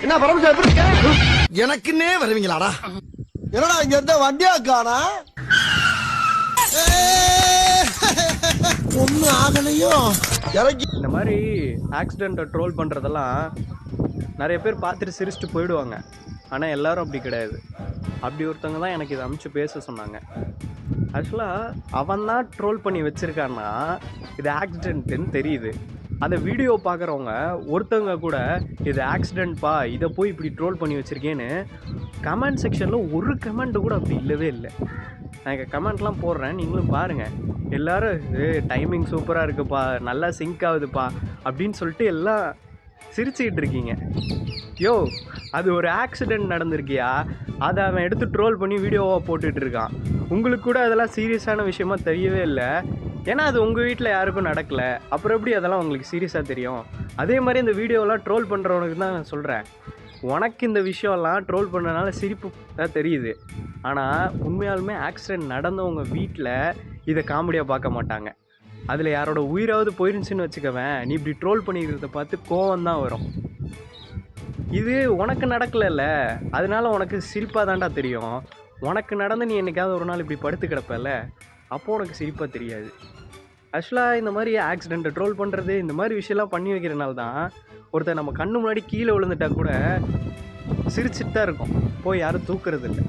என்ன பரமசிவம் எப்படி இருக்க? எனக்குன்னே வருவீங்களாடா? என்னடா இங்க இருந்த வண்டியா காணா? ஒண்ணு ஆகலையோ. இறங்கி இந்த மாதிரி ஆக்சிடெண்ட்டை ட்ரோல் பண்ணுறதெல்லாம் நிறைய பேர் பார்த்துட்டு சிரிச்சுட்டு போயிடுவாங்க. ஆனால் எல்லாரும் அப்படி கிடையாது. அப்படி ஒருத்தவங்க தான் எனக்கு இதை அனுப்பிச்சு பேச சொன்னாங்க. ஆக்சுவலாக அவன் தான் ட்ரோல் பண்ணி வச்சுருக்கான்னா இது ஆக்சிடெண்ட்டுன்னு தெரியுது. அந்த வீடியோ பார்க்குறவங்க ஒருத்தவங்க கூட இது ஆக்சிடெண்ட்ப்பா, இதை போய் இப்படி ட்ரோல் பண்ணி வச்சுருக்கேன்னு கமெண்ட் செக்ஷனில் ஒரு கமெண்ட்டு கூட அப்படி இல்லவே இல்லை. நான் இங்கே கமெண்ட்லாம் போடுறேன், நீங்களும் பாருங்கள். எல்லோரும் டைமிங் சூப்பராக இருக்குப்பா, நல்லா சிங்க் ஆகுதுப்பா அப்படின்னு சொல்லிட்டு எல்லாம் சிரிச்சுக்கிட்டு இருக்கீங்க. யோ, அது ஒரு ஆக்சிடெண்ட் நடந்திருக்கியா, அதை அவன் எடுத்து ட்ரோல் பண்ணி வீடியோவாக போட்டுட்டு இருக்கான். உங்களுக்கு கூட அதெல்லாம் சீரியஸான விஷயமா தெரியவே இல்லை. ஏன்னா அது உங்கள் வீட்டில் யாருக்கும் நடக்கலை. அப்புறம் எப்படி அதெல்லாம் உங்களுக்கு சீரியஸாக தெரியும்? அதே மாதிரி இந்த வீடியோலாம் ட்ரோல் பண்ணுறவனுக்கு தான் நான் சொல்கிறேன், உனக்கு இந்த விஷயம்லாம் ட்ரோல் பண்ணுறதுனால சிரிப்பு தான் தெரியுது. ஆனால் உண்மையாலுமே ஆக்சிடெண்ட் நடந்தவங்க வீட்டில் இதை காமெடியாக பார்க்க மாட்டாங்க. அதில் யாரோட உயிராவது போயிருந்துச்சின்னு வச்சுக்கவேன், நீ இப்படி ட்ரோல் பண்ணிக்கிறத பார்த்து கோவம் தான் வரும். இது உனக்கு நடக்கலைல்ல, அதனால உனக்கு சிரிப்பாக தான்டா தெரியும். உனக்கு நடந்து நீ என்னைக்காவது ஒரு நாள் இப்படி படுத்து கிடப்பல, அப்போது உனக்கு சிரிப்பாக தெரியாது. ஆக்சுவலாக இந்த மாதிரி ஆக்சிடெண்ட்டை ட்ரோல் பண்ணுறது, இந்த மாதிரி விஷயம்லாம் பண்ணி வைக்கிறனால தான் ஒருத்தர் நம்ம கண்ணு முன்னாடி கீழே விழுந்துட்டா கூட சிரிச்சுட்டு தான் இருக்கும், போய் யாரும் தூக்குறது இல்லை.